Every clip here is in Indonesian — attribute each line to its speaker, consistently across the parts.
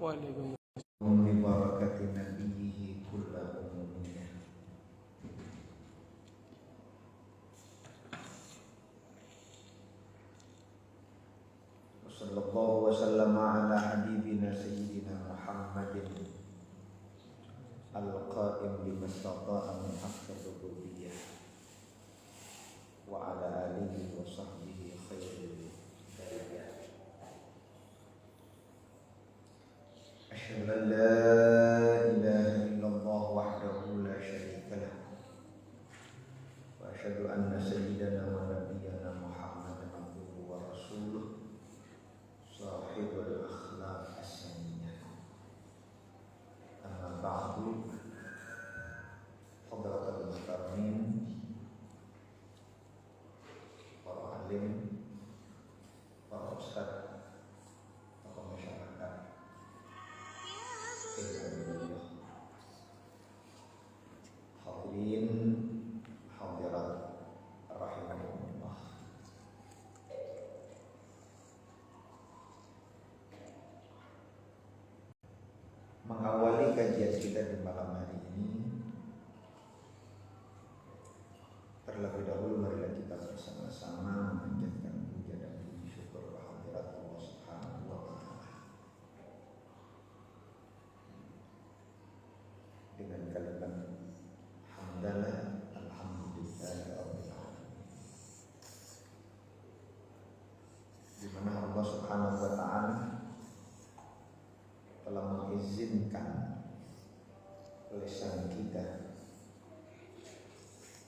Speaker 1: Waalaikumsalam.
Speaker 2: Bibarakati nabiyhi kulla umumiyah. Sallallahu wasallama ala habibina sayyidina Muhammadin al-qa'im bimastata'a min haqqi rububiyyah wa ala alihi wa sahbihi khairil bariyah. Asyhadu an la ilaha illallah wahdahu la syarika lah wa asyhadu anna sayyidana wa nabiyyana Muhammadan abduhu wa rasuluh sahibul akhlaq as-saniyah. Amma ba'du, hadratul muhtaramin, para alim, para ustaz, tokoh masyarakat, hadirin hadirat rahimakumullah. Mengawali kajian kita di malam hari ini, terlebih dahulu marilah kita bersama-sama memanjatkan puja dan puji syukur kehadirat Allah Subhanahu wa taala dengan kalimat hamdalah alhamdulillahi rabbil alamin, di mana Allah Subhanahu wa taala telah mengizinkan lisan kita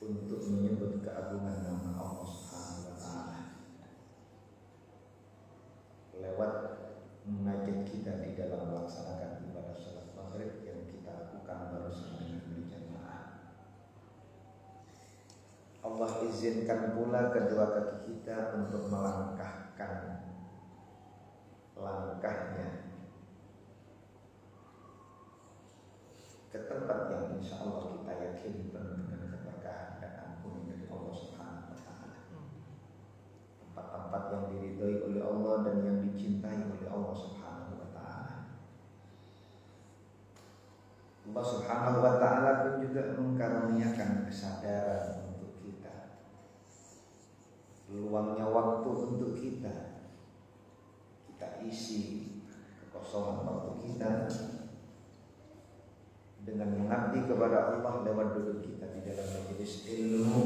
Speaker 2: untuk menyebut keagungan nama Allah Subhanahu wa taala lewat mengajak kita di dalam melaksanakan ibadah salat maghrib yang kita lakukan bersama dengan berjamaah. Allah izinkan pula kedua kaki kita untuk melangkahkan langkahnya ke tempat yang insya Allah kita yakini penuh dengan keberkahan dan ampun dari Allah Subhanahu wa taala. Tempat-tempat yang diridhoi oleh Allah dan yang dicintai oleh Allah Subhanahu wa taala. Allah Subhanahu wa taala pun juga mengkaruniakan kesadaran untuk kita, luangnya waktu untuk kita isi kekosongan waktu kita dengan mengabdi kepada Allah lewat duduk kita di dalam majelis ilmu.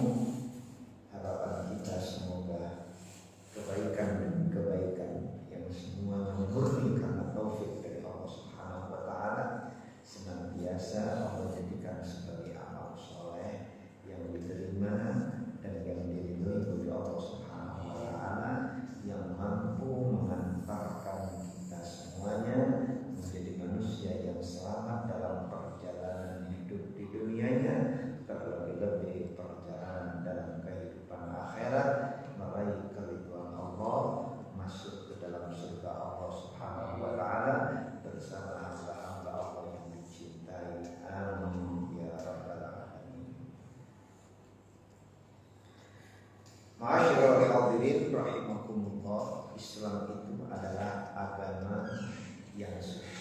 Speaker 2: Harapan kita semoga kebaikan dan kebaikan yang semuanya murni karena taufik dari Allah Subhanahu wa taala senantiasa Allah jadikan sebagai amal soleh yang diterima dan yang diridhoi oleh Allah Subhanahu wa taala, yang mampu mengantarkan kita semuanya menjadi manusia yang selamat dalam perjalanan hidup di dunianya, terlebih-lebih perjalanan dalam kehidupan akhirat, meraih keridhaan Allah, masuk ke dalam surga Allah Subhanahu wa taala bersama hamba-hamba Allah yang dicintai. Amin ya rabbal alamin. Ma'asyiral hadirin rahimakumullah, Islam itu adalah agama yang suci.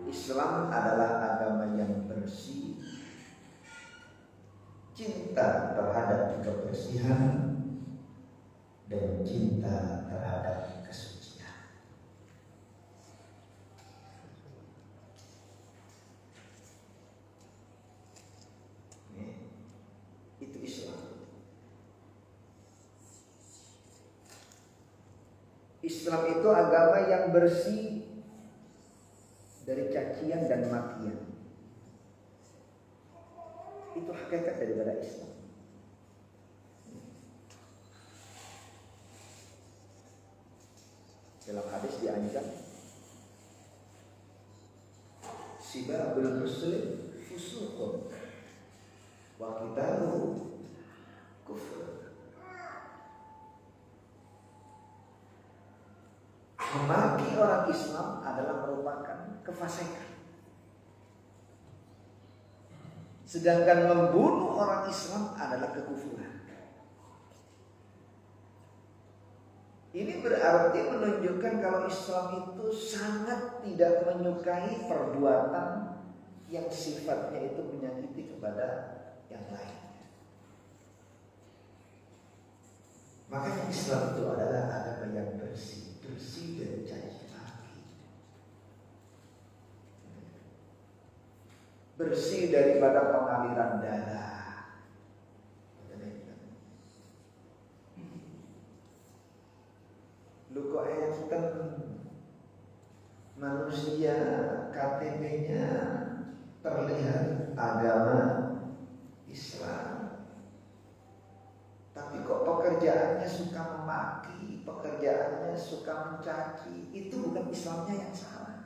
Speaker 2: Islam adalah agama yang bersih, cinta terhadap kebersihan dan cinta terhadap kesucian. Itu Islam. Islam itu agama yang bersih dari cacian dan makian. Itu hakikat daripada Islam. Dalam hadis dianjurkan sibabul muslim fusuqun wa qitaluhu kufur. Memaki orang Islam adalah merupakan kefasikan. Sedangkan membunuh orang Islam adalah kekufuran. Ini berarti menunjukkan kalau Islam itu sangat tidak menyukai perbuatan yang sifatnya itu menyakiti kepada yang lain. Makanya Islam itu adalah agama yang bersih, bersih dari caci maki, bersih daripada pengaliran darah. Lu kok enten manusia KTP-nya terlihat agama Islam, tapi kok pekerjaannya suka memaki, pekerjaannya suka mencaci, itu bukan Islamnya yang salah.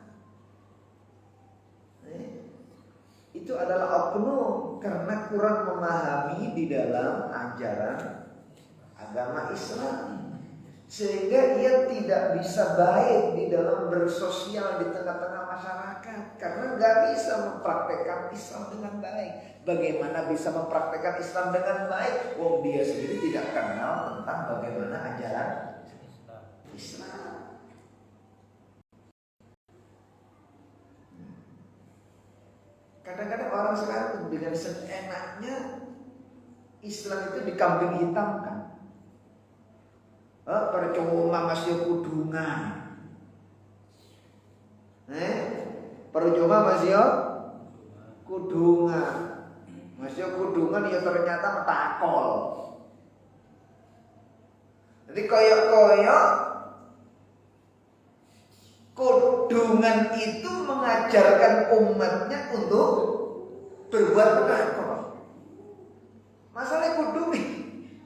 Speaker 2: Itu adalah oknum karena kurang memahami di dalam ajaran agama Islam, sehingga ia tidak bisa baik di dalam bersosial di tengah-tengah masyarakat karena nggak bisa mempraktekkan Islam dengan baik. Bagaimana bisa mempraktekkan Islam dengan baik? Wong dia sendiri tidak kenal tentang bagaimana ajaran Islam. Kadang-kadang orang sekarang dengan seenaknya Islam itu dikambing hitamkan. Percuma masih kudungan. Percuma masih kudungan. Masih kudungan ya ternyata metakol. Jadi koyok-koyok kudungan itu mengajarkan umatnya untuk berbuat metakol. Masalah kudungan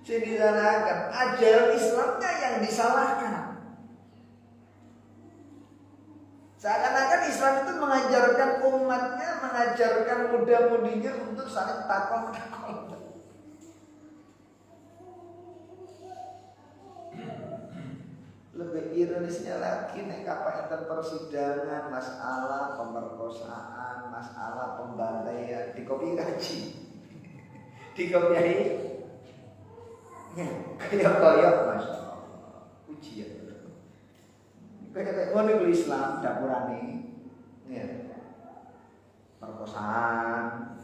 Speaker 2: yang disalahkan, ajaran Islamnya yang disalahkan. Seakan-akan Islam itu mengajarkan umatnya, mengajarkan muda-mudinya untuk saling takol. Lebih ironisnya lagi nek kapaitan persidangan, masalah pemerkosaan, masalah pembantaian dikopi kaji, dikopiai. Kayak Masya Allah, ujian. Kayak ngono Islam dapurane, ya. Perkosaan,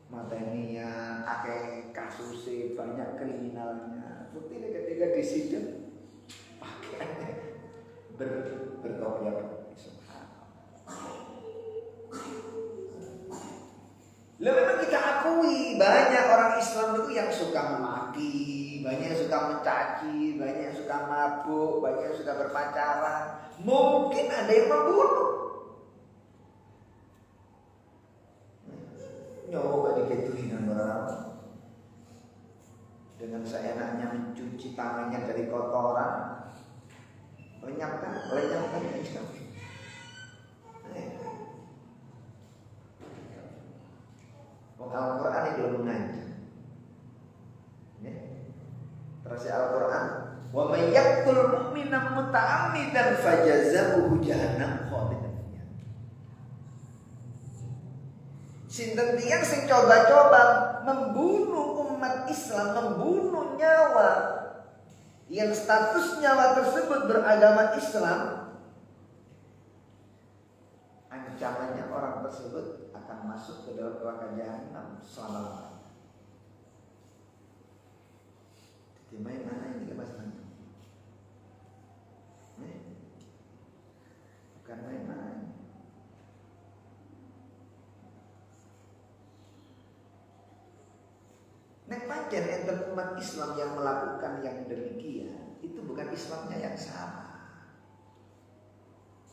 Speaker 2: matenian, akeh kasusnya, banyak kriminalnya. Bukti ketika disidang, pakaiannya berkopiak. Lalu memang kita akui banyak orang Islam itu yang suka memaki, banyak yang suka mencaci, banyak yang suka mabuk, banyak yang suka berpacaran. Mungkin ada yang membunuh. Nyoba dikituin dengan orang dengan seenaknya mencuci tangannya dari kotoran, lenyapkan Islam. Al-Quran itu belum mengajar. Terus Al-Quran, wa may yaqtul mu'mina muta'ammidan fajazaohu jahannam khalidan fiha. Sinten tiyang sing coba-coba membunuh umat Islam, membunuh nyawa yang status nyawa tersebut beragama Islam, ancamannya orang tersebut akan masuk ke dalam neraka jahanam selama-lamanya. Jadi mana ini masalahnya? Bukan main-main. Nek pancen enten umat Islam yang melakukan yang demikian, itu bukan Islamnya yang salah.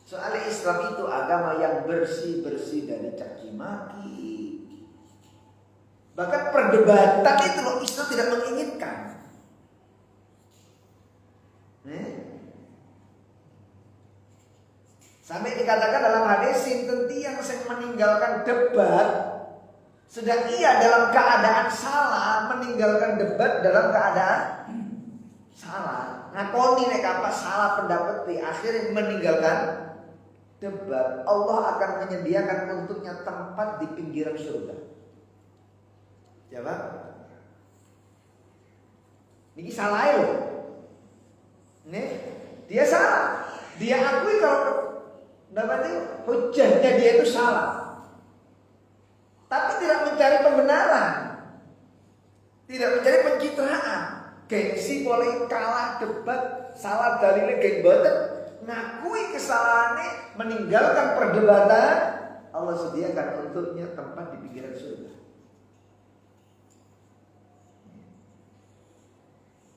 Speaker 2: Soalnya Islam itu agama yang bersih-bersih dari caci maki. Bahkan perdebatan itu loh Islam tidak menginginkan. Sampai dikatakan dalam hadis sinten tiyang sing meninggalkan debat sedang ia dalam keadaan salah, meninggalkan debat dalam keadaan salah. Ngakoni nek apa salah pendapat akhirnya meninggalkan debat, Allah akan menyediakan untuknya tempat di pinggiran surga. Jawab. Ini salah loh. Nih, dia salah. Dia akui kalau hujahnya dia itu salah. Tapi tidak mencari pembenaran. Tidak mencari pencitraan. Gengsi boleh kalah debat, salah dalilnya geng boten. Ngakui kesalahannya, meninggalkan perdebatan, Allah sediakan untuknya tempat di pinggiran surga.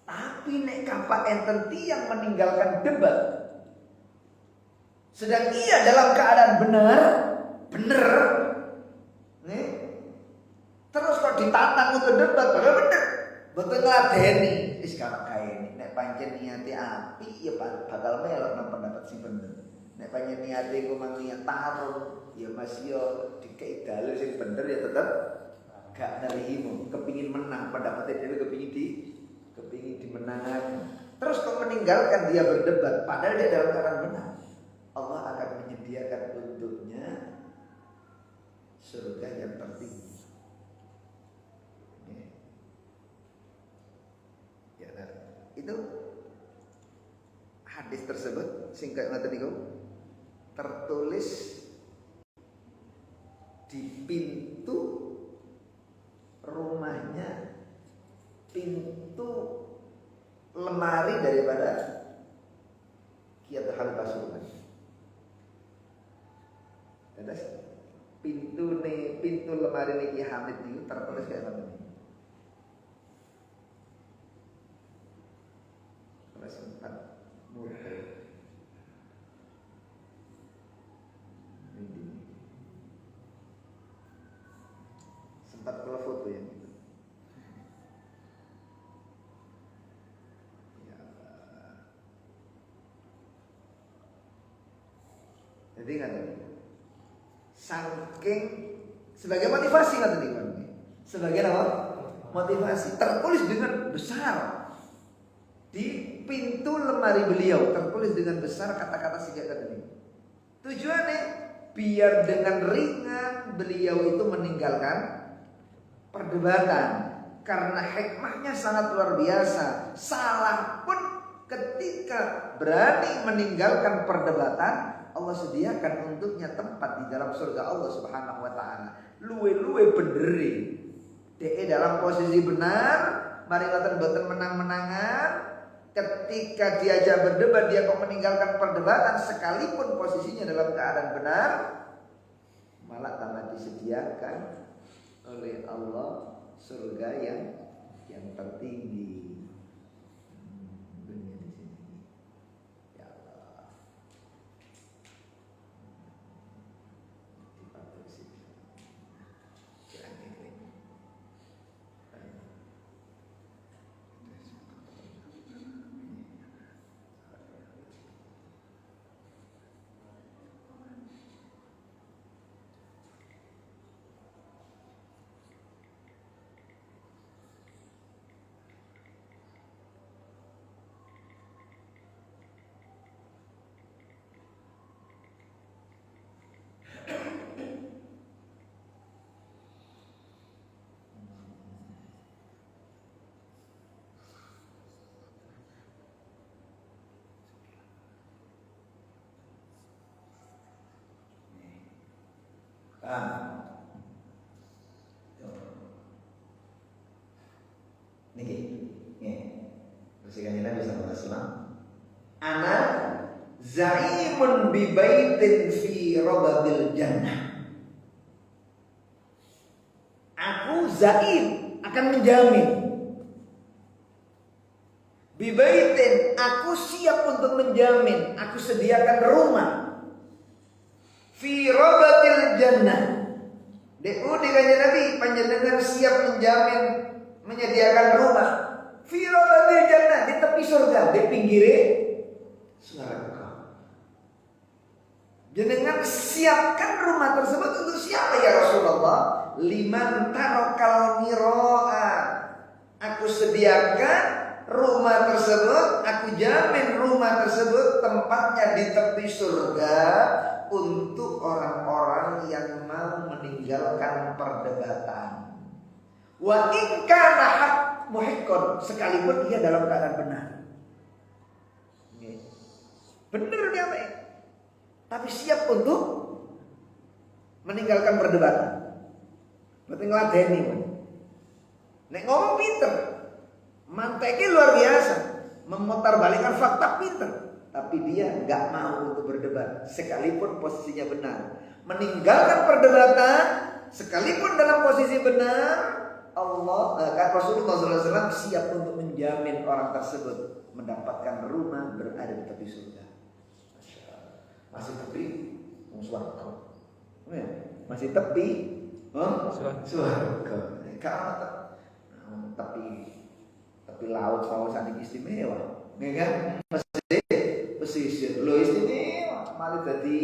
Speaker 2: Tapi nek kapak enten yang meninggalkan debat, sedang ia dalam keadaan benar, nih, terus kok ditantang untuk debat, bener, betul ngladeni, sekarang kayak ini, nek pancen niati api, ya bakal melok nang pendapat sing bener. Nek pancen niati ku mang niat tarung, ya Mas yo dikei dalil sing bener ya tetep gak nerimo, kepingin menang pendapatnya dhewe kepingin dimenangkan. Terus kok meninggalkan dia berdebat padahal dia dalam keadaan benar. Allah akan menyediakan untuknya surga yang tertinggi. Ya, nah, itu hadis tersebut singkat ngoten niku tertulis di pintu rumahnya, pintu lemari daripada Kiai Habib Pasuruan. Terus pintu lemari niki Hamid itu tertulis kayak apa ini? Terus sempat muter. Ini. Sempat kalau foto yang itu. Jadi kan saking sebagai motivasi kan tadi kan. Sebagai apa? Motivasi tertulis dengan besar di pintu lemari beliau, tertulis dengan besar kata-kata singkat tadi. Tujuannya biar dengan ringan beliau itu meninggalkan perdebatan karena hikmahnya sangat luar biasa. Salah pun ketika berani meninggalkan perdebatan, Allah sediakan untuknya tempat di dalam surga Allah Subhanahu wa taala. Luwe-luwe benderi. Dia dalam posisi benar, mari boten menang-menangan. Ketika diajak berdebat dia kok meninggalkan perdebatan sekalipun posisinya dalam keadaan benar, malah tambah disediakan oleh Allah surga yang tertinggi. Niki, bersihkan Nabi sallallahu alaihi wasallam. Ana zaimun bi baitin fi rababil jannah. Aku zaim akan menjamin. Bi baitin, aku siap untuk menjamin, aku sediakan rumah. Fi rabatil jannah. DU dikanya Nabi panjenengan siap menjamin menyediakan rumah. Fi rabatil jannah, di tepi surga, di pinggir surga. Jenengan siapkan rumah tersebut untuk siapa ya Rasulullah? Liman tarokal miro'a. Aku sediakan rumah tersebut, aku jamin rumah tersebut tempatnya di tepi surga untuk orang-orang yang mau meninggalkan perdebatan. Wa in kana haq muhiqqan, sekalipun dia dalam keadaan benar. Bener dia apa? Tapi siap untuk meninggalkan perdebatan. Berarti ngeladeni. Nek ngomong pinter, manteknya luar biasa, memutarbalikkan fakta pinter. Tapi dia nggak mau untuk berdebat, sekalipun posisinya benar. Meninggalkan perdebatan, sekalipun dalam posisi benar, Rasulullah SAW siap untuk menjamin orang tersebut mendapatkan rumah berada di tepi surga. Masih tepi, surga. Masih tepi, surga. Kalau tepi laut kawasan istimewa, kan? Pesisir, lo istimewa, malah jadi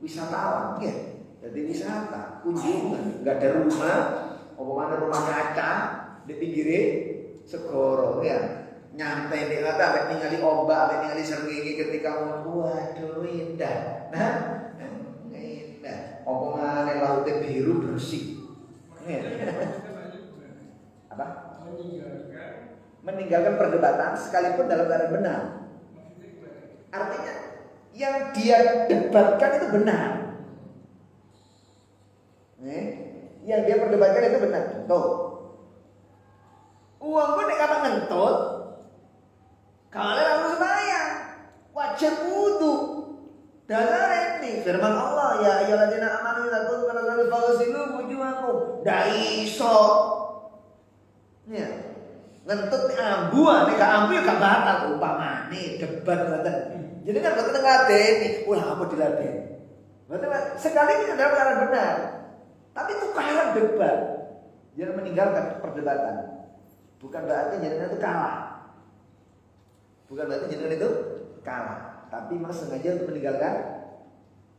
Speaker 2: wisatawan, ya. Jadi wisata, kunjungan, nggak ada rumah. Omongan rumah kaca di pinggir segoro ya. Nyampe di kata ningali ombak, ningali srengenge ketika mau waduh indah. Nah, indah. Omongan lautnya biru bersih. Apa? Meninggalkan perdebatan sekalipun dalam keadaan benar. Artinya yang dia debatkan itu benar. Yang dia perdebatkan itu benar. Tuh. Uang pun nek kapan ngentut, kalau harus bayar, wajib wudu. Dasar ini firman Allah, ya ayyuhalladzina amanu idza kuntum ila sholati faghsilu wujuhakum. Daiso. Ya. Ngentut nek ambu, nek gak ambu ya gak batal umpamane debat ngoten. Jadi kan boten ngadeni, wah apa diladeni. Boten sekali ini dalam keadaan benar. Tapi itu kalah debat. Jangan meninggalkan perdebatan. Bukan berarti jadinya itu kalah. Bukan berarti jadinya itu kalah. Tapi memang sengaja untuk meninggalkan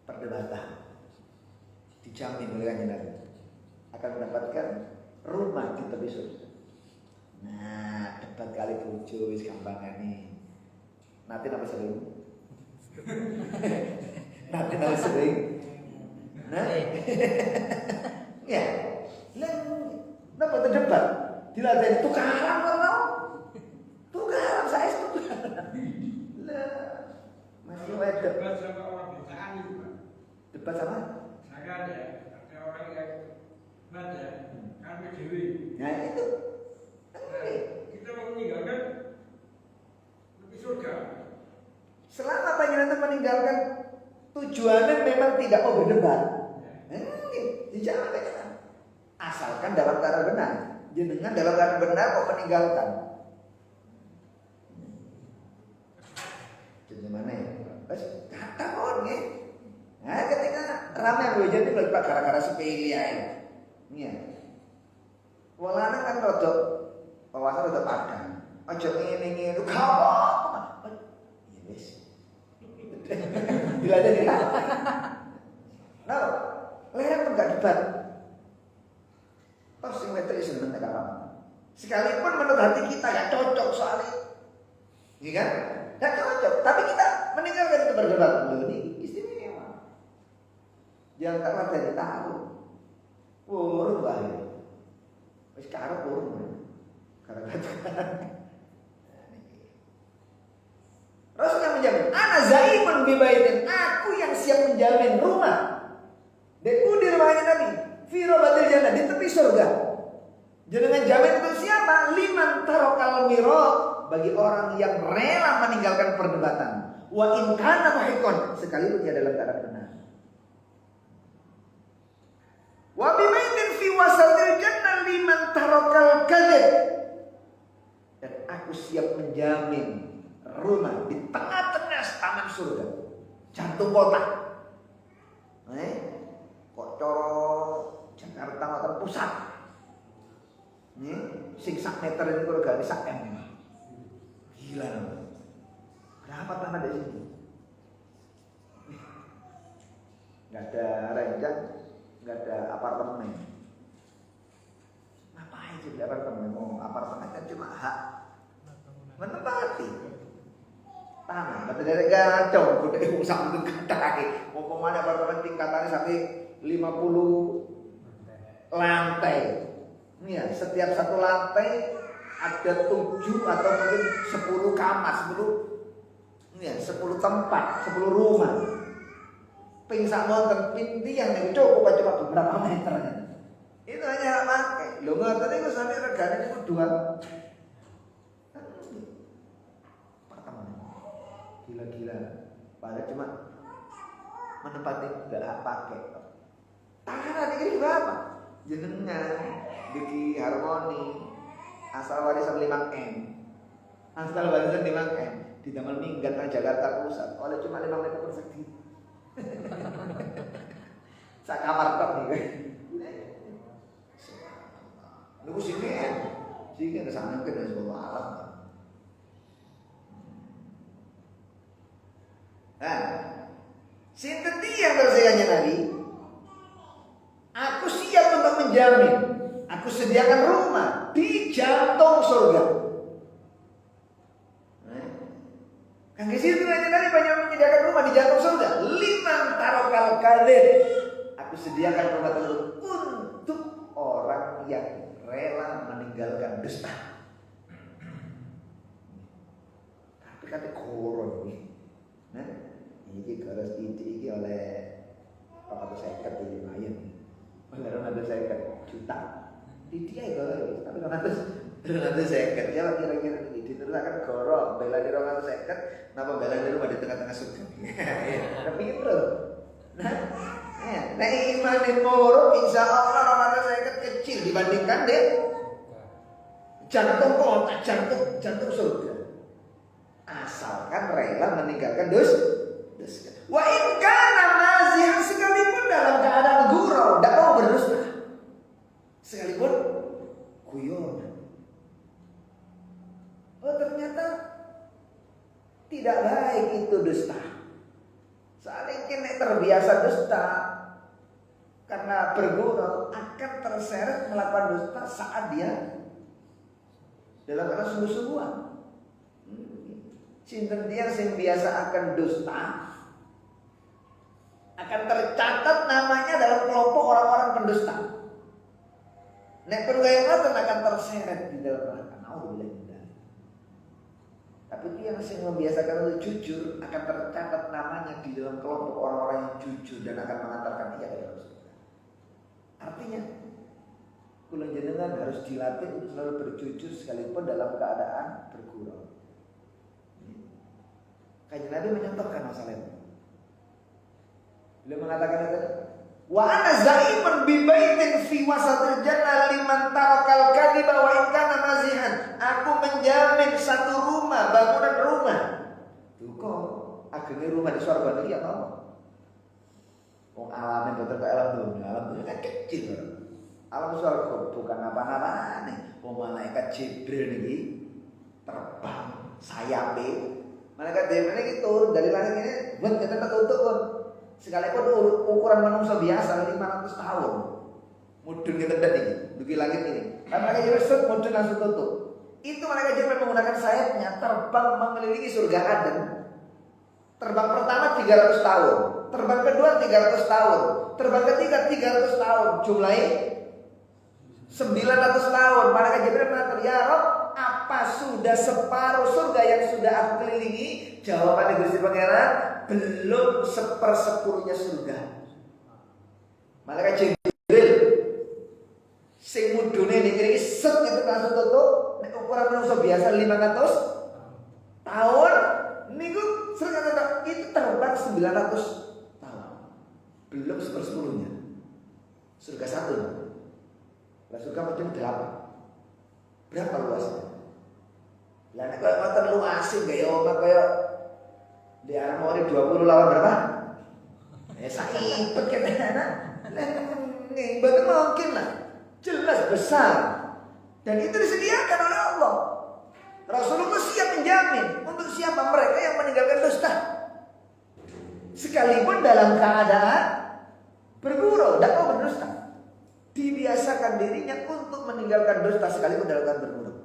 Speaker 2: perdebatan. Dijamin oleh Kanjeng Nabi akan mendapatkan rumah di tepi surga. Nah, debat kali bojo wis gampang nih. Nanti apa sering? Nanti apa sering? Nah, ya, napa terdebat? Dilatih tukaran kalau tukaran saya tukaran. Lah, masih ada debat sama orang biasaan itu, Pak. Debat sama? Saya ada orang yang baca, kami dewi. Nah itu, kita mau meninggalkan lebih surga. Selama panjenengan meninggalkan tujuannya memang tidak mau berdebat. Jangan aja. Asalkan dalam keadaan benar. Jenengan dalam keadaan benar kok meninggalkan. Jadi mana ya? Bas kata kon nggih. Nah, ketika ramai bojone lho Pak gara-gara sepele ae. Iya. Walane kan rodok wawasan rodok padang. Aja ngene-ngene kamu. Ya wis. Diladeni. Nah, leren pun gak debat. Terus yang meter itu seneng apa? Sekalipun menurut hati kita gak cocok soalnya, iya kan? Gak cocok. Tapi kita meninggalkan itu berdebat. Loh ini istimewa. Jangan karena dari tahu. Urut bahaya. Wis karep urut. Karena Rasul yang menjamin. Ana zaimun bibaitin. Aku yang siap menjamin rumah. Deku di rumahnya Nabi, Firo batil jannah di tepi surga. Jenengan jamin untuk siapa? Liman tarokal miro, bagi orang yang rela meninggalkan perdebatan. Wa in kana muhiqqan, sekalipun dia dalam keadaan benar. Wa bimaitin fi wasatil jannah liman tarokal kadzib. Dan aku siap menjamin rumah di tengah-tengah taman surga, jantung kota. Kok coro Jakarta atau pusat. Nih, sing sak meter ini kalau gak sak M. Gila. Berapa tanah di sini? Gak ada ranjang, gak ada apartemen. Ngapain sih di apartemen? Mau apartemen kan cuma hak menempati tanah. Kata dari gacor, udah usah untuk kata mau kemana apartemen tingkatannya sampai 50 lantai. Ya, setiap satu lantai ada 7 atau mungkin 10 kamar, 10 Ya, 10 tempat, 10 rumah. Ping sak wonten pinti yang cukup cuma beberapa meter. Itu hanya pakai. Lho ngoten niku sampe regane niku 2. Gila-gila. Padahal cuma menempati enggak pakai. Tangan ini berapa? Jenengan Duki Harmoni asal warisan 5M. Asal warisan 5M di Taman Minggat nang Jakarta Pusat. Oleh cuma 5 meter persegi. Sak kamar tok iki. Niku singen. Singen kesana kena sebuah alam. Nah, sinten tiyang tersayangnya Nabi? Aku siap untuk menjamin. Aku sediakan rumah di jantung surga. Kang situ aja Nabi banyak menyediakan rumah di jantung surga. 5 tarokal kadhib. Aku sediakan rumah tersebut untuk orang yang rela meninggalkan dusta. Tapi kata koron nih. Nah, ini harus ini oleh apa tuh saya kata lumayan. Beneran ada saya juta. Di dia itu, tapi nanti saya siapa kira-kira ini diteruskan gorong bela di ruangan saya kenapa bela di rumah di tengah-tengah surga. Tapi itu, nah iman yang muruk insya Allah ruangan saya kecil dibandingkan deh jantung kota, jantung surga. Asalkan rela meninggalkan dosa. Wa in kana mazihan sekalipun dalam keadaan gurau, tidak mau berdusta. Sekalipun guyon. Oh ternyata tidak baik itu dusta. Soalnya kini terbiasa dusta karena bergurau akan terseret melakukan dusta saat dia dalam keadaan sungguh-sungguhan. Sinten dia sing biasa akan dusta akan tercatat namanya dalam kelompok orang-orang pendusta. Nek pergaya ngoten akan terseret di dalam neraka. Nauzubillah. Tapi dia yang membiasakan untuk jujur akan tercatat namanya di dalam kelompok orang-orang yang jujur dan akan mengantarkan dia ke dalam surga. Artinya, kula jenengan harus dilatih untuk selalu berjujur sekalipun dalam keadaan bergurau. Kanjeng Nabi menyontohkan masalah ini. Beliau mengatakan itu, wa ana zaimun bi baitin fi wasatil jannah liman tarakal kadhiba wa in kana mazihan. Aku menjamin satu rumah, bangunan rumah. Tuh kok agene rumah di surga iki apa? Wong alame boten kok alam dunia kan kecil. Alam surga bukan apa-apa nih. Wong malaikat Jibril niki terbang sayape. Malaikat Jibril ini turun dari langit ini buat kita tertutup pun. Sekalipun ukuran manusia biasa 500 tahun. Mudun kita tadi duki langit ini. Kan malaikat Jibril set mudun langsung tutup. Itu malaikat Jibril menggunakan sayapnya terbang mengelilingi surga Aden. Terbang pertama 300 tahun, terbang kedua 300 tahun, terbang ketiga 300 tahun. Jumlahnya 900 tahun. Malaikat Jibril mengatakan, "Ya Rabb, apa sudah separuh surga yang sudah aku kelilingi?" Jawabannya Gusti Pangeran, belum 1/10-nya surga. Malaikat Jibril sing mudune niki set itu langsung tutup. Nek ukuran manusia biasa 500 tahun, niku surga itu terbang 900 tahun. Belum 1/10-nya. Surga satu. Lah surga macam 8. Berapa luasnya? Lah nek koyo ngoten luasin gaya omah koyo di Harmoni 20 lawan berapa? Saipet kene. Lah betul mungkin lah. Jelas besar. Dan itu disediakan oleh Allah. Rasulullah siap menjamin untuk siapa mereka yang meninggalkan dusta. Sekalipun dalam keadaan bergurau, tidak mau berdusta. Dibiasakan dirinya untuk meninggalkan dusta sekalipun dalam keadaan bergurau.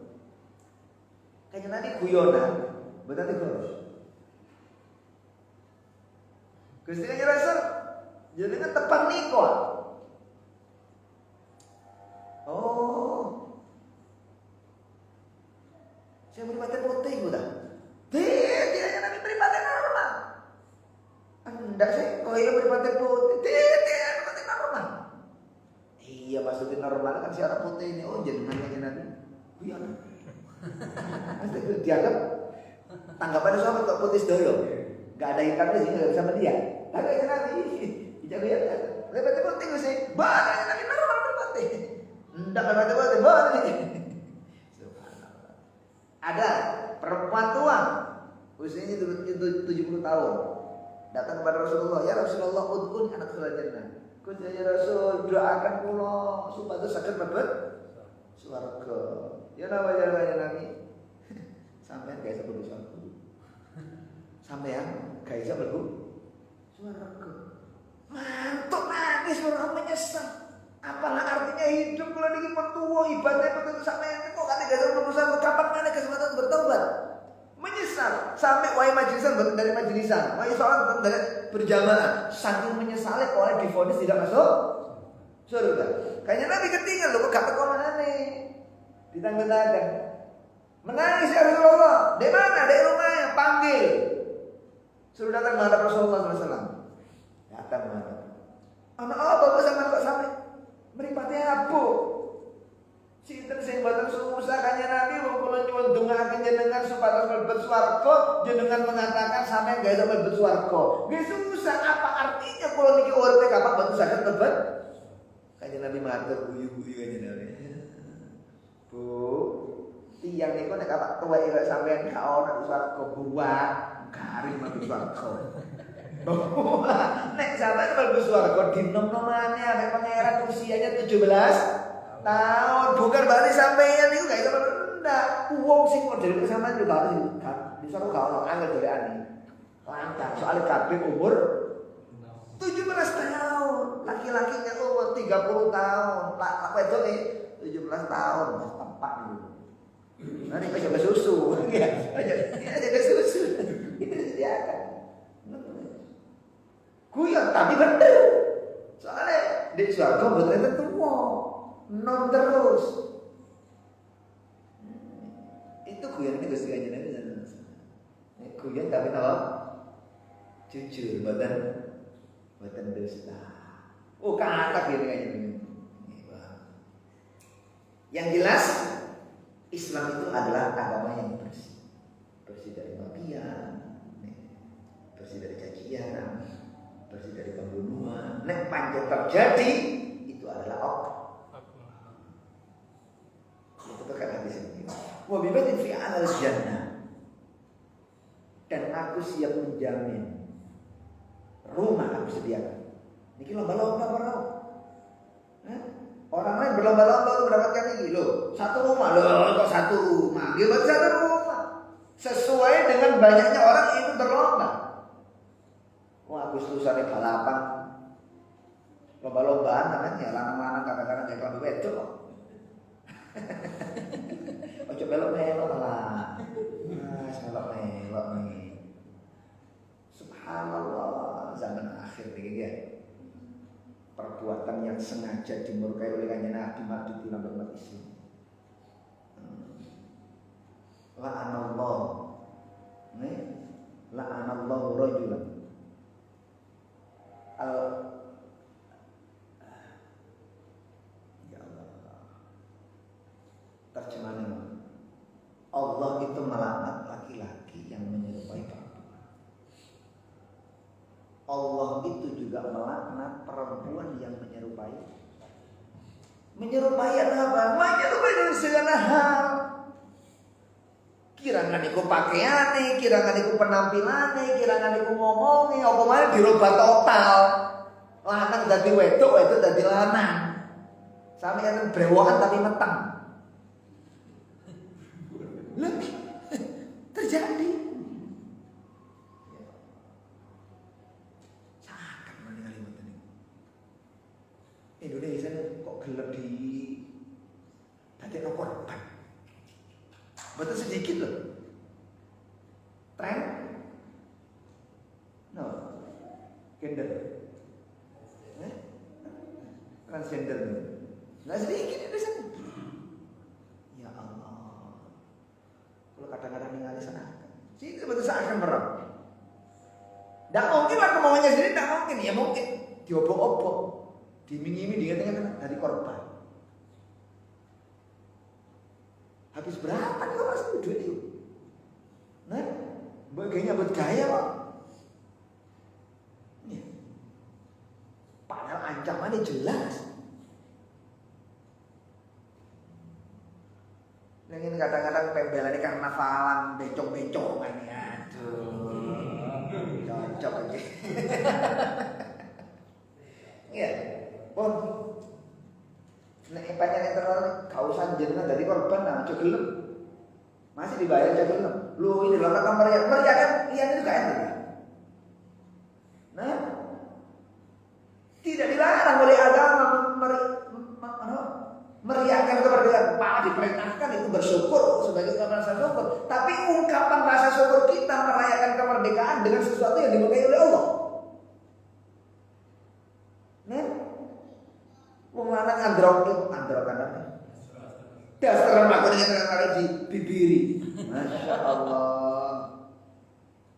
Speaker 2: Kayak nanti guyonan, betul tidak? Gusti Kanjeng Rasul jadi kan tepat nikah. Oh, saya beri paten putih udah. Dia nabi beri paten Tanggapan sahabat kok putih doyo. Enggak ada hitamnya sih, enggak bisa melihat. Tapi kan Nabi dijaga ya. Lepas putih sih. Banyak Nabi normal putih. Enggak lepas putih banyak. Subhanallah. Ada perempuan tua usianya 70 tahun. Datang kepada Rasulullah, "Ya Rasulullah, ud'un anak surga jannah." Kunci ya Rasul, doakan kula supaya saged mlebet swarga. Ya namanya Nabi. Sampeyan gak iso mlebu swarga. Sampeyan gak iso mlebu swarga. Mantuk nangis ora menyesal. Apalah artinya hidup kalau niki pun tuwa ibadah itu sampeyan kok gak iso mlebu swarga, kapan mana kesempatan bertobat? Menyesal sampai wae majlisan bukan dari majlisan, wae sholat bukan dari berjamaah, saking menyesali oleh divonis tidak masuk surga. Kayaknya Nabi ketinggal loh, kok gak teko manane ditangga-tangga menangis ya Rasulullah. Di mana? Di rumahnya, panggil. Suruh datang menghadap Rasulullah SAW. Datang menghadap. Anak apa kok sampai mripate apa? Sinten sing boten susah kanjeng Nabi wong kula nyuwun dongaaken jenengan supaya mlebet swarga, jenengan mengatakan sampeyan gak iso mlebet swarga. Nggih susah, apa artinya kula niki urip kapan boten saged mlebet? Kanjeng Nabi matur guyu-guyu kanjeng Nabi. Bu, tiyang niku nek kapak tuwek rek sampeyan gak ono swarga buah, garing mlebet swarga. Nek sampeyan mlebet swarga dinom-nomane ambek pangeran usianya 17 tahun, bukan berarti sampeyan niku gak iso rendah. Wong sing model sampeyan juga harus disuruh gak ono angel doleane. Lancar, soalnya kabeh umur 17 tahun. Laki-lakinya umur 30 tahun. Pak wedoke 17 tahun, Mas tempat niku. Nanti jaga susu. Ya, jaga susu. Itu disediakan. Guyon tapi bener. Soalnya di swarga mboten tuwa. Non terus. Itu guyon ini Gusti Kanjeng Nabi sallallahu alaihi wasallam. Guyon tapi napa? Jujur, mboten dusta. Oh, kata guyon Kanjeng Nabi. Yang jelas Islam itu adalah agama yang bersih. Bersih dari mafia, bersih dari cacian, bersih dari pembunuhan. Nek pancen terjadi itu adalah itu kan hadis ini. Wa bi baitin fi alal jannah. Dan aku siap menjamin rumah aku sediakan. Niki lomba-lomba para. Orang lain berlomba-lomba untuk mendapatkan ini loh. Satu rumah loh, kok satu rumah? Gimana satu rumah? Sesuai dengan banyaknya orang itu berlomba. Wah, Agustusan balapan. Lomba-lombaan namanya, lanang-lanang kadang-kadang kayak klambi wedok. Ojo belok-belok lah. Belok-belok nih. Subhanallah, zaman akhir nih ya. Perbuatan yang sengaja dimurkai oleh kanjeng Nabi mardut dalam umat Islam. La'anallah. La'anallahu rajulan. Ya Allah. Terjemahannya Allah itu melaknat laki-laki yang menyerupai perempuan. Allah itu juga melaknat perempuan yang menyerupai apa? Menyerupai dalam segala hal. Kirangan iku pakaiane, kirangan iku penampilannya, kirangan iku ngomongnya, apa mana dirubah total. Lanang dadi wedok, wedok dadi lanang. Sami yang brewokan tapi meteng. Lebih terjadi. Sangat meninggal ini. Indonesia kok gelap di tadi korban. Betul sedikit loh. Tren, no, gender, transgender, nggak sedikit di sana. Ya Allah, kalau kadang-kadang ningali sana, sih itu betul seakan berang. Tidak mungkin waktu maunya sendiri, tidak mungkin. Ya mungkin diobok-obok, dimingi-mingi, dikatakan dari korban. Habis berapa nih orang duit itu? Nah, nyambut gaya kok. Ya. Padahal ancamannya jelas. Yang ini kadang-kadang pembelaan karnavalan, bencong-bencongan ya. Aduh, cocok aja. Iya, pun. Nek banyak terlalu kausan jenengan dari korban, nah aja gelem. Masih dibayar aja gelem. Lu ini dalam rangka meriah kan, iya itu gak enak. Nah, tidak dilarang oleh agama meriahkan kemerdekaan. Malah diperintahkan itu bersyukur sebagai ungkapan rasa syukur. Tapi ungkapan rasa syukur kita merayakan kemerdekaan dengan sesuatu yang dimurkai oleh Allah. Nah, wong lanang androk kan apa? Dasar aku dengan kali di bibiri. Masya Allah.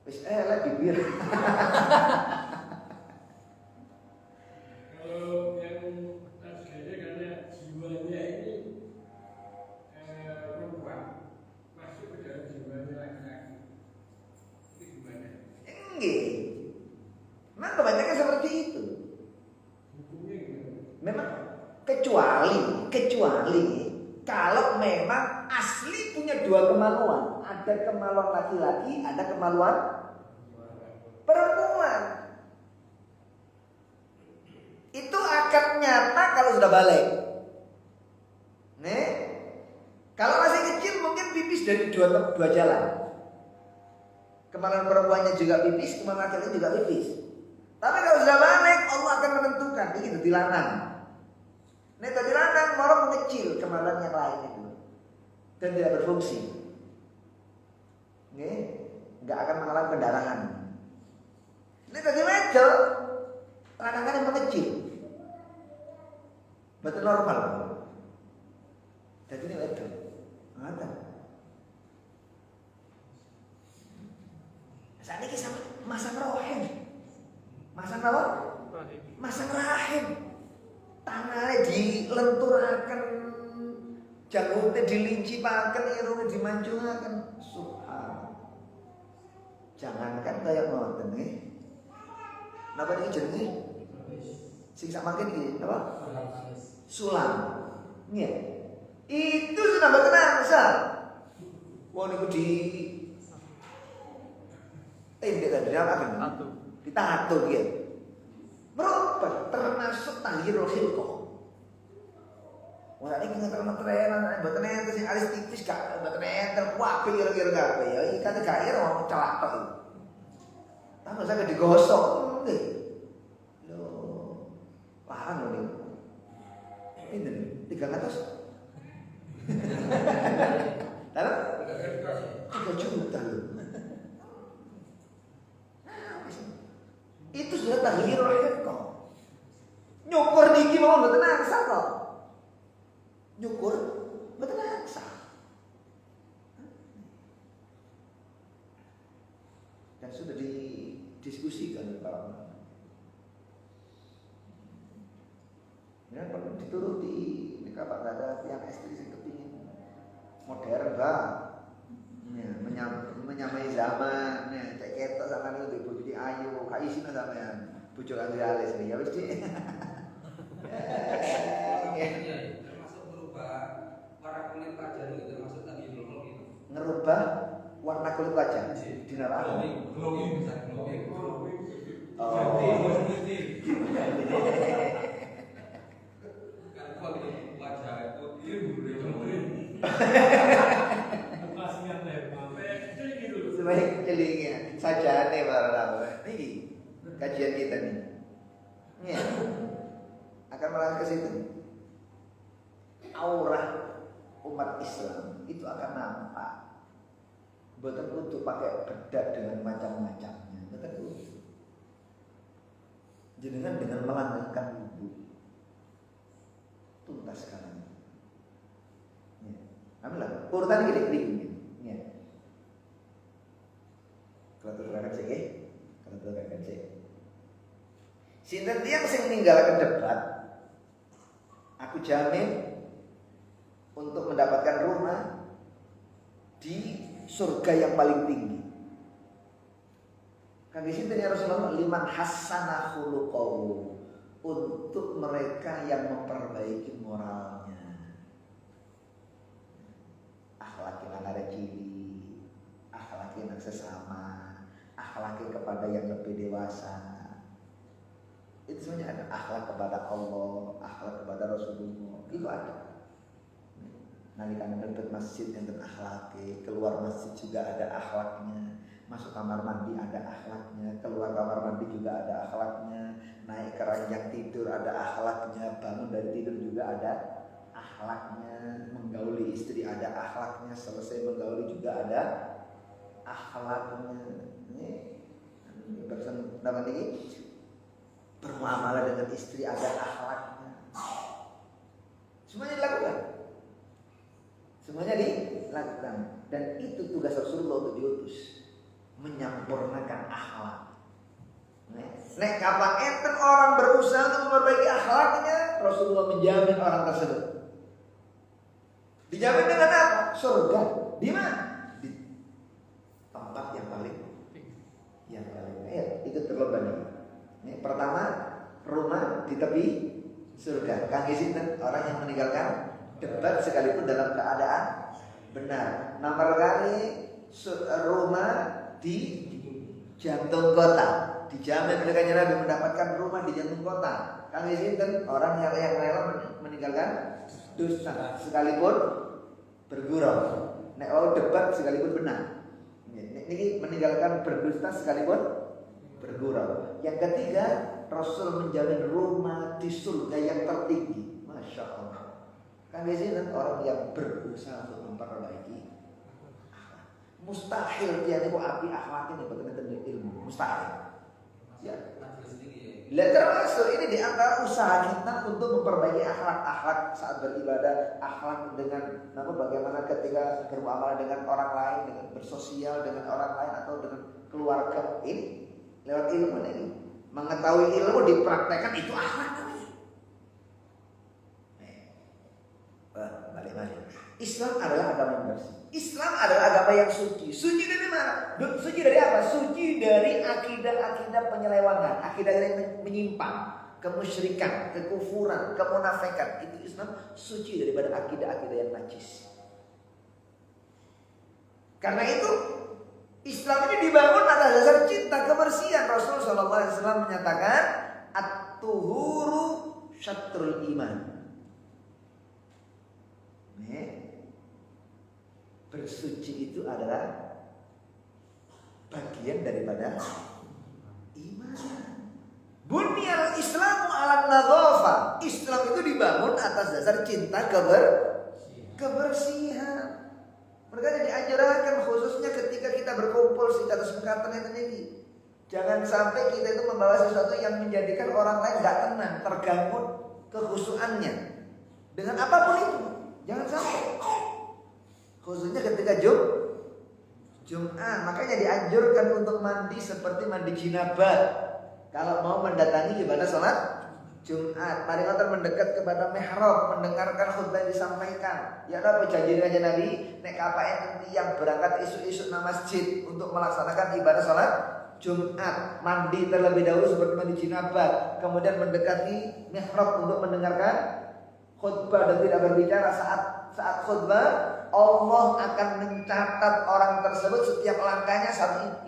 Speaker 2: Wis elek bibir.
Speaker 1: Kalau yang targetnya karena jiwanya ini perempuan masuk ke dalam jiwanya laki-laki, itu gimana?
Speaker 2: Enggak. Memang kebanyakan seperti itu.
Speaker 1: Hukumnya gimana?
Speaker 2: Memang kecuali kalau memang asli punya dua kemaluan, ada kemaluan laki-laki, ada kemaluan perempuan. Itu akan nyata kalau sudah balik. Nih, kalau masih kecil mungkin pipis dari dua jalan. Kemaluan perempuannya juga pipis, kemaluan laki-laki juga pipis. Tapi kalau sudah balik, Allah akan menentukan ini dilarang. Nih tadi dilarang, orang mengecil kemaluan yang lain itu dan tidak berfungsi. Nih, nggak akan mengalami pendarahan. Ini tadi medel, kadang-kadang yang mengecil. Betul normal. Jadi ini medel. Ada. Saat ini sama masang rahim. Masang apa? Masang rahim. Tangannya dilenturakan, janggutnya dilincipakan, irungnya dimancungakan. Subhanallah. Jangankan kayak ngoten nih. Napa ini jenenge? Sing sak makin iki, apa? Sulam. Nggih. Itu sudah mboten angsal. Wong niku di tindek tadi apa? Ditato nggih. Berubah termasuk tahyirul khilqah. Wah ini ngeter-ngeteran, mboten enten sing alis tipis gak mboten enten wae kira-kira kabeh ya iki kan gak ira wong celak tok. Tambah sampe digosok nggih. Lho. Paham lho niku. Ini 300. Lalu 3 juta lho. Itu sudah tahyirul khilqah. Nyukur niki mau mboten angsal kok. Nyukur mboten angsal. Dan sudah didiskusikan para ulama. Ya perlu dituruti. Nek Pak ada tiang istri sing kepingin modern banget. Ya, menyamai zaman, ya, cek ketok sama itu bojo di ayu, gak isine sampean. Bojo Andri alis ya wis Dik.
Speaker 3: Termasuk merubah warna kulit wajah itu termasuk tadi glowing itu.
Speaker 2: Ngerubah warna kulit wajah. Dinapa?
Speaker 3: Glowing bisa glowing.
Speaker 2: Oh.
Speaker 3: Kalau wajah itu biru glowing.
Speaker 2: Sebaik kelingnya saja nih para ini kajian kita nih. Ya. Akan melangkah ke situ. Aurah umat Islam itu akan nampak. Betul untuk pakai bedak dengan macam-macamnya. Betul. Jenengan dengan melanggarkan wudhu tuntas sekarang. Ya. Ambillah urutan gini. Ya. Kalau terangkan sih, sinten tiyang sing ninggalaken debat, aku jamin untuk mendapatkan rumah di surga yang paling tinggi. Kang sinten ya Rasulullah, liman hassana khuluqahu, untuk mereka yang memperbaiki moralnya. Akhlaki anak cili, akhlaki anak sesama, akhlaki kepada yang lebih dewasa. Itu semuanya ada. Akhlak kepada Allah, akhlak kepada Rasulullah, itu ada. Nalikan dekat masjid yang akhlaki, keluar masjid juga ada akhlaknya. Masuk kamar mandi ada akhlaknya, keluar kamar mandi juga ada akhlaknya, naik ke ranjang tidur ada akhlaknya, bangun dari tidur juga ada akhlaknya, menggauli istri ada akhlaknya, selesai menggauli juga ada akhlaknya. Ini bersenama ini bermuamalah dengan istri ada akhlaknya. Semuanya dilakukan. Semuanya dilakukan. Dan itu tugas Rasulullah untuk diutus, menyempurnakan akhlak. Nek kapan enten orang berusaha untuk memperbaiki akhlaknya, Rasulullah menjamin orang tersebut. Dijamin dengan apa? Surga. Di mana? Di tempat yang paling itu terlebih ini. Ini pertama, rumah di tepi surga. Kang sinten orang yang meninggalkan debat sekalipun dalam keadaan benar. Nomor kali rumah di jantung kota. Dijamin oleh Kanjeng Nabi mendapatkan rumah di jantung kota. Kang sinten orang yang rela meninggalkan dosa sekalipun bergurau. Nek debat sekalipun benar. Ini meninggalkan berdusta sekalipun bergurau. Yang ketiga, Rasul menjamin rumah di surga yang tertinggi. Masya Allah. Kan biasanya orang yang berusaha untuk memperbaiki akhlak. Mustahil dia itu api akhlaknya berkaitan dengan ilmu. Mustahil. Ya. Lihat termasuk ini di antara usaha kita untuk memperbaiki akhlak saat beribadah, akhlak dengan bagaimana ketika bermuamalah dengan orang lain, dengan bersosial dengan orang lain atau dengan keluarga. Ini lewat ilmu ini, mengetahui ilmu dipraktekkan, itu akhlak namanya. Balik. Islam adalah agama yang bersih. Islam adalah agama yang suci. Suci dari mana? Suci dari apa? Suci dari akidah-akidah penyelewangan, akidah yang menyimpang, kemusyrikan, kekufuran, kemunafikan. Itu Islam suci daripada akidah-akidah yang najis. Karena itu Islam ini dibangun atas dasar cinta, kebersihan. Rasulullah SAW menyatakan, at-tuhuru syatrul iman. Bersuci itu adalah bagian daripada iman. Bunyal Islamu ala nadhafa. Islam itu dibangun atas dasar cinta kebersihan. Makanya diajarkan khususnya ketika kita berkumpul secara singkatan itu tadi. Jangan sampai kita itu membawa sesuatu yang menjadikan orang lain gak tenang, terganggu kekhusyuannya dengan apapun itu. Jangan sampai. Khususnya ketika Jum'ah, makanya dianjurkan untuk mandi seperti mandi jinabah. Kalau mau mendatangi ibadah sholat Jum'at, mari kita mendekat kepada mihrab, mendengarkan khutbah yang disampaikan. Ya Allah, janji dengan Nabi, nek kapan yang berangkat isu-isu nang masjid untuk melaksanakan ibadah sholat Jum'at, mandi terlebih dahulu seperti mandi jinabah, kemudian mendekati mihrab untuk mendengarkan khutbah dan tidak berbicara saat khutbah. Allah akan mencatat orang tersebut setiap langkahnya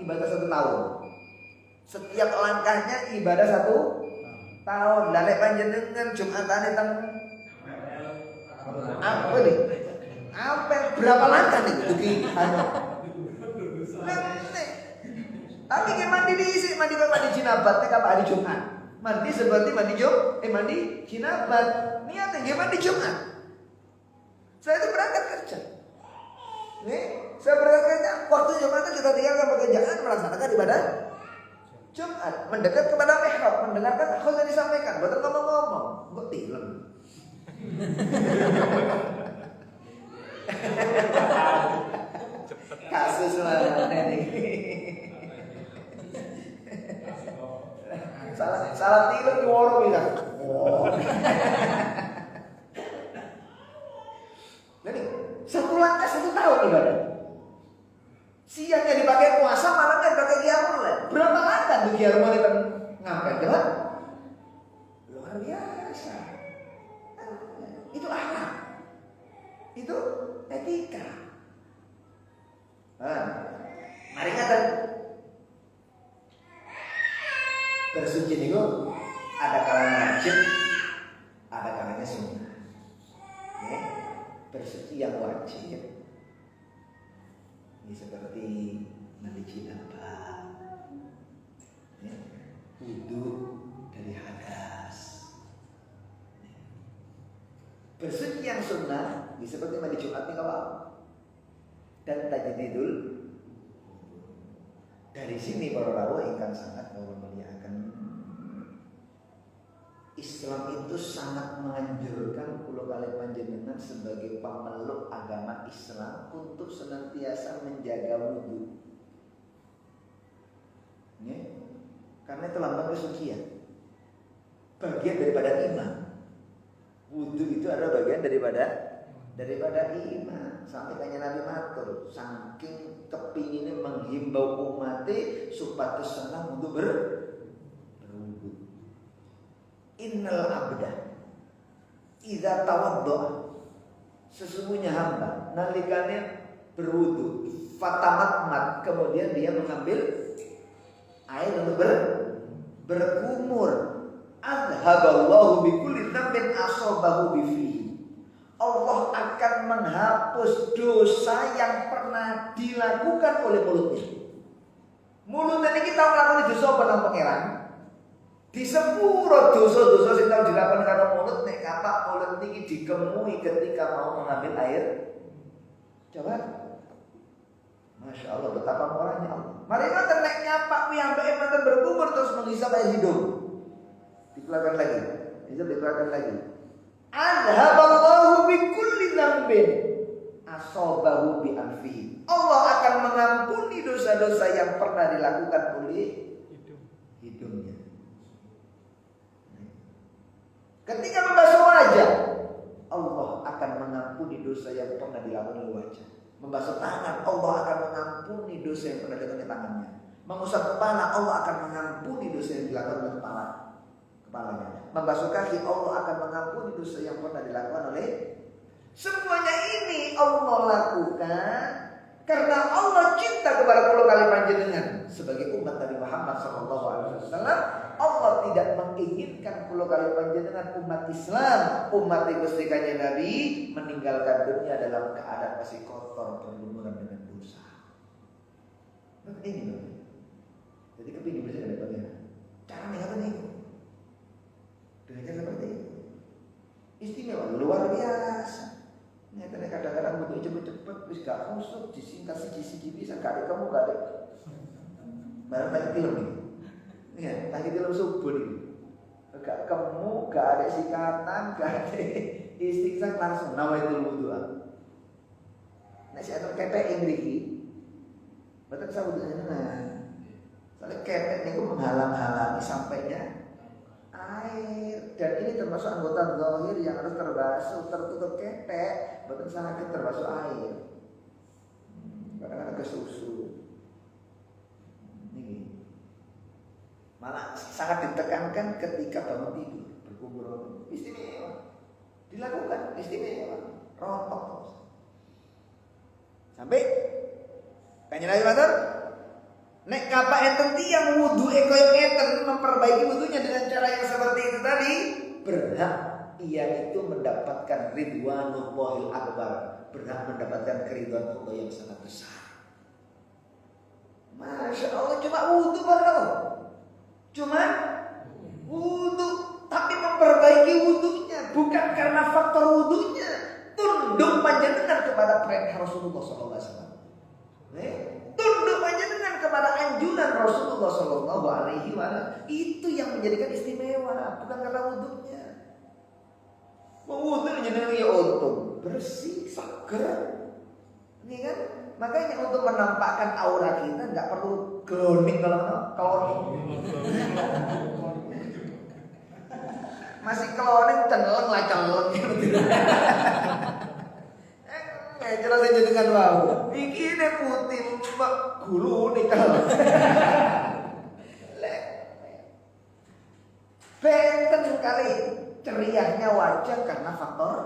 Speaker 2: ibadah 1 tahun. Setiap langkahnya ibadah 1 tahun. Lalu panjenengan Jumatan itu apa nih? Berapa langkah nih? Begini. Tapi kayak mandi diisi, mandi jinabat, nek apa hari Jumat. Mandi seperti mandi jinabat. Niatnya gimana mandi Jumat? Saya itu berangkat kerja. Saya berangkat kerja. Waktu Jumat itu kita tinggalkan pekerjaan melaksanakan ibadah Jumat, mendekat kepada mihrab, mendengarkan khutbah yang disampaikan. Bukan ngomong-ngomong, kok tilem. Kasus mana ini? Salah tilem di warung bilang. Jadi 1 langkah 1 tahun ibadah. Siangnya dipakai puasa, malamnya dipakai qiyamul lail. Berapa langkah? biar mau kan ngapain coba? Luar biasa. Itu akhlak. Itu etika. Mari kata bersuci itu ada kalanya wajib, ada kalanya sunnah. Ya, bersuci yang wajib, ini seperti mandi janabah, ya, wudu dari hadas. Ya. Bersuci yang sunnah, ini seperti mandi Jumat nih kawan. Dan tajdidul. Dari sini para rawuh ingkang sangat kawula mulyakaken, Islam itu sangat menganjurkan kula kalih panjenengan sebagai pemeluk agama Islam untuk senantiasa menjaga wudu. Ya. Karena itu lambang kesucian. Bagian daripada iman. Wudu itu adalah bagian daripada iman. Sampai kanya Nabi matur, saking kepinginnya menghimbau umatnya supaya senang untuk berwudu. Innal abda idza tawaddo'a, sesungguhnya hamba nalikane berwudu, fatamatmat, kemudian dia mengambil air lalu berkumur, adhaballahu bikulli dzambin asabahu bifihi. Allah akan menghapus dosa yang pernah dilakukan oleh mulutnya. Mulutnya kita melakukan dosa pada pangeran. Di sepuro dosa-dosa yang tahu dilakukan karena mulut nek kapak mulut ini dikemui ketika mau mengambil air. Coba, masya Allah betapa murahnya Allah. Mari kita nek nyapak yang baik berkumur terus menghisap air hidung. Dikeluarkan lagi, dikeluarkan lagi. Adhaballahu bikulli dzambin asabahu bi anfihi. Allah akan mengampuni dosa-dosa yang pernah dilakukan oleh hidungnya. Ketika membasuh wajah, Allah akan mengampuni dosa yang pernah dilakukan oleh wajah. Membasuh tangan, Allah akan mengampuni dosa yang pernah dilakukan oleh tangannya. Mengusap kepala, Allah akan mengampuni dosa yang dilakukan oleh kepalanya. Membasuh kaki, Allah akan mengampuni dosa yang pernah dilakukan oleh. Semuanya ini Allah lakukan karena Allah cinta kepada kula kalih panjenengan sebagai umat Nabi Muhammad SAW. Allah tidak menginginkan kula kalih panjenengan umat Islam, umat Gusti Kanjeng Nabi meninggalkan dunia dalam keadaan masih kotor berlumuran dengan dosa. Ini loh. Jadi kepingin bersih dari bagaimana? Caranya apa nih? Dengan cara seperti itu. Istimewa, luar biasa. Nyatanya kadang-kadang butuh cepet-cepet, wis gak khusuk, disingkat siji bisa gak ada kamu gak ada. Barang tadi film ini. Iya, tadi film subuh ini. Gak kamu, gak ada sikatan, gak ada istighfar langsung nawaitul wudu'a. Nek sik atur kepek mriki. Betul saya wudu'nya nah. Soalnya kepek niku menghalang-halangi sampainya air, dan ini termasuk anggota zahir yang harus terbasuh, tertutup kepek, betul sangat terbasuh air. Kadang-kadang ke susu. Ini malah sangat ditekankan ketika bangun tidur, berkumur, istimewa. Dilakukan istimewa, rontok terus. Sampai Kanjeng Nabi matur, nek kapak enten tiyang wuduke koyo ngeten, memperbaiki wudunya dengan cara yang seperti itu tadi, berhak ia itu mendapatkan ridwanullahil akbar, berhak mendapatkan keridhaan Allah yang sangat besar. Masya Allah, cuma wudu baru, cuma wudu, tapi memperbaiki wudunya bukan karena faktor wudunya, tunduk panjenengan kepada perintah Rasulullah SAW. Tunduk panjenengan kepada anjuran Rasulullah SAW. Itu yang menjadikan istimewa, bukan karena wudunya. Wudu jenengan ya untung bersih, seger. Ini kan makanya untuk menampakkan aura kita nggak perlu gloning kalau masih cloning ceneleng lah ceneleng gitu. Jelas aja dengan bau. Iki ne putih mbak gulu nih kalau. wajar karena faktor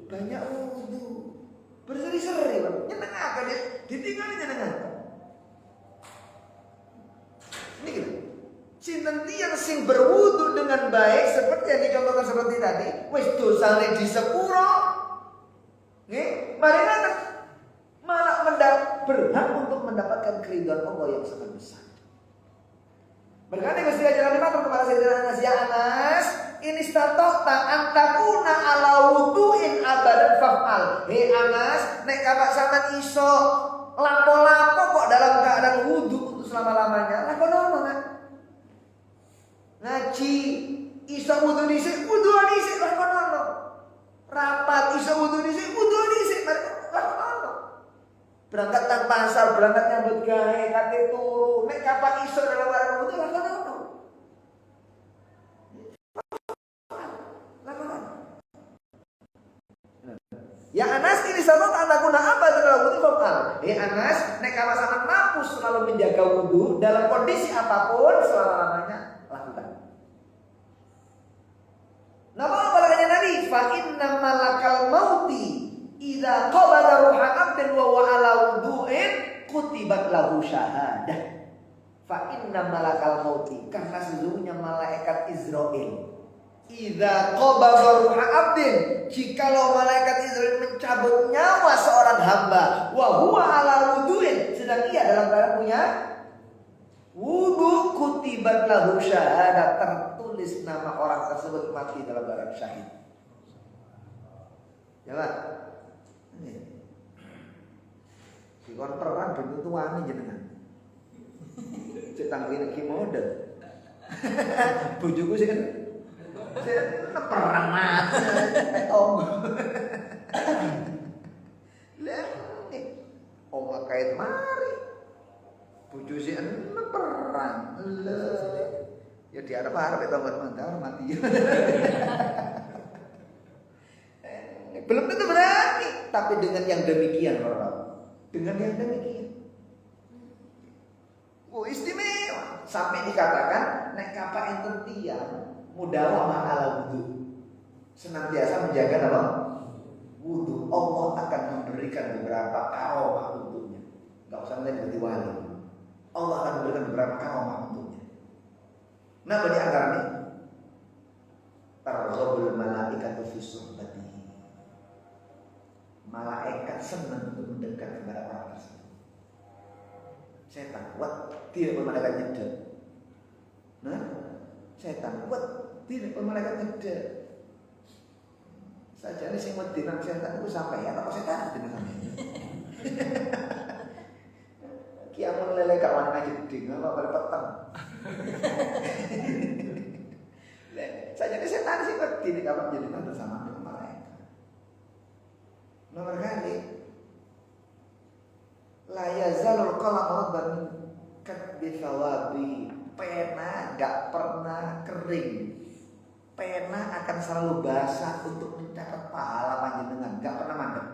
Speaker 2: banyak wudu. Berseri-seri, nyenengake dia, ditinggali nyenengake. Ini gitu. Sinten tiyang sing berwudu dengan baik seperti yang dicontohkan seperti tadi, wis dosane di sepuro. Nggih, mari ngoten. Malah berhak untuk mendapatkan keridhaan Allah yang sangat besar. Berkata Gusti Raja Nabi matur kepada Sayyidina Anas, ya Anas, ini statota antakuna ala wudu'in abadan fa'al. Hei Anas, nek kabak sampean iso lapo-lapo kok dalam keadaan wudu untuk selama-lamanya. Lakonono kan? Ngaji iso wudu dhisik, wudu dhisik lakonono. Rapat iso wudu dhisik, wudu dhisik lakonono. Berangkat nang pasar, berangkat nyambut gawe, kate turu, nek kapan iso dalam keadaan wudu lakonono. Ya Anas ini sama tak guna apa dalam wudu fa'al. Anas, nek kamu sangat mampu selalu menjaga wudu dalam kondisi apapun selama-lamanya lakukan. Napa apalagi Nabi? Fa inna malakal mauti idza qabala ruha 'abdin wa huwa ala wudu'in kutibat lahu syahadah. Fa inna malakal mauti, karena sesungguhnya malaikat Israil idza qabada ruha 'abdin, jikalau malaikat Israil mencabut nyawa seorang hamba, wa huwa ala wudu'in, sedang ia dalam keadaan punya wudu, kutibat lahu syahadah, tertulis nama orang tersebut mati dalam keadaan syahid. Jalan. Ini. Si konperan bentuk tuane jenengan. Cek tanggine ki model. Bojoku sih kan perang mati om. Lah oma kait mari. Bojo sih perang. Lah ya diarep-arep itu teman-teman mati. Belum tentu berani, tapi dengan yang demikian orang. Dengan yang demikian. Oh istimewa. Sampai dikatakan nek kapak enten tiyang mudawamah ala wudu, senantiasa menjaga apa? Wudu. Allah akan memberikan beberapa karomah untuknya. Enggak usah menjadi wali. Allah akan memberikan beberapa karomah untuknya. Nah, di antaranya targhubul malaikatu fi suhbatihi. Malaikat senang untuk mendekat kepada orang tersebut. Setan kuat tidak malaikat nyedek. Nah, setan kuat tidak malaikat nyedek. Saja ini sing wedi nang setan itu sampai ya apa setan itu sampai. Kiamun lele kawan ngaji jeding apa pada peteng. Saja ini setan sing wedi nek kapan jenengan bersama dengan malaikat. Nomor kali la yazalul qalam radban katbi thawabi, pena gak pernah kering, pena akan selalu basah untuk mencatat pahala panjenengan, gak pernah mandek.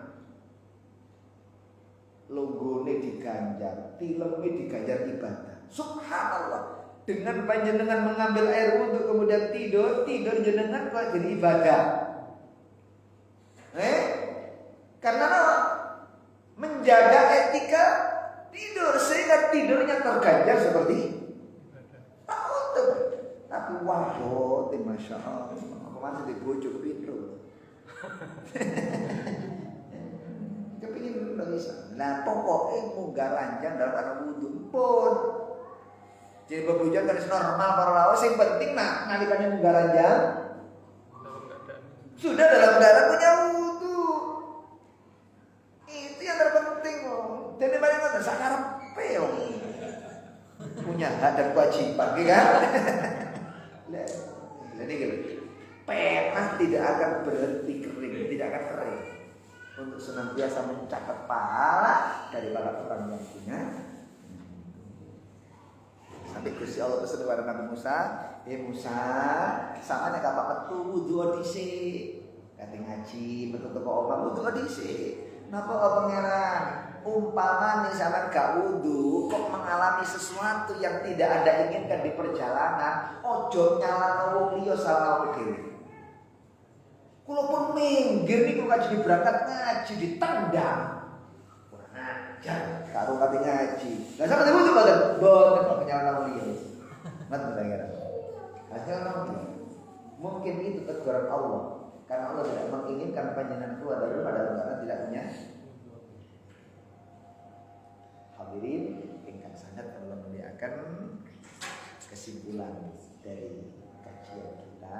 Speaker 2: Logone diganjar, tileme diganjar ibadah. Subhanallah, dengan panjenengan mengambil air wudhu kemudian tidur jenengan kok jadi ibadah. Karena apa? Menjaga etika tidur sehingga tidurnya terganjar seperti auto. Tapi waduh, masya Allah, aku masih dibujuk pintu. Kepingin nggak bisa. Nah pokoknya munggah ranjang dalam keadaan wudhu pun. Jadi bebujan kan normal para lawas. Yang penting nalikannya munggah ranjang sudah dalam keadaan punya wudhu. Itu yang terpenting loh. Jadi banyak orang sakarep peong. Punya hak dan kewajiban, kan? Jadi gitu. Pena tidak akan berhenti kering, tidak akan kering. Untuk senantiasa mencatat pahala dari para orang yang punya. Sampai Gusti Allah pesan kepada Nabi Musa, Musa, samane kapak metu wudu dhisik. Kate ngaji metu teko omah wudu dhisik. Napa pangeran? Umpamane sampean gak wudu kok mengalami sesuatu yang tidak Anda inginkan di perjalanan, ojo nyalano wong liya salah dhewe. Kulo pun minggir nih kulo kaji berangkat ngaji ditendang. Kurang ajar karo kate ngaji. Lah sampe itu boten kok kenyalan iki. Mboten pengen. Hasilnya mungkin itu teguran Allah. Karena Allah tidak menginginkan panjenengan keluar dari rumah dalam keadaan tidak punya. Hadirin ingkang sangat Allah muliakan, kesimpulan dari kajian kita,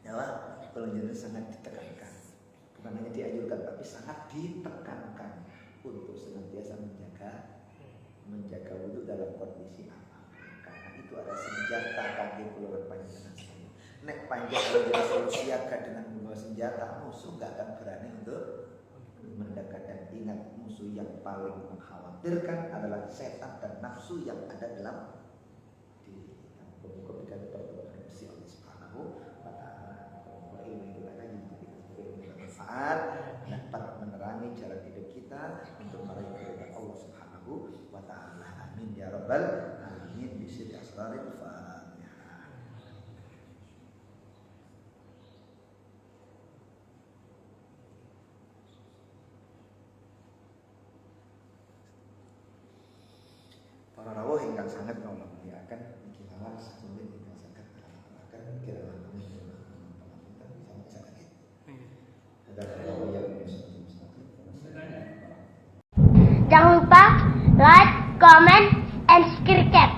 Speaker 2: ya, penjelasan sangat ditekankan, bukan hanya dianjurkan tapi sangat ditekankan untuk senantiasa menjaga wudhu dalam kondisi apa, karena itu ada senjata kaki keluar panjenengan saya. Nek panjang kalau siaga dengan membawa senjata, musuh gak akan berani untuk mendekat. Dan ingat, musuh yang paling mengkhawatirkan adalah setan dan nafsu yang ada dalam diri kita. Ketika pertemuan Gusti Allah Subhanahu wa taala, ilmu itu akan jadi bermanfaat, dapat menerangi jalan hidup kita untuk meraih keridhaan Allah Subhanahu wa taala. Amin ya rabbal alamin. Bismillah asraril Fatihah. Para rawuh ingkang sangat kula muliakan, kirawan satulur ingkang sangat kalahaken kirawan kami sama sakit. Ada rawuh yang
Speaker 4: Jangan lupa like, comment, and subscribe.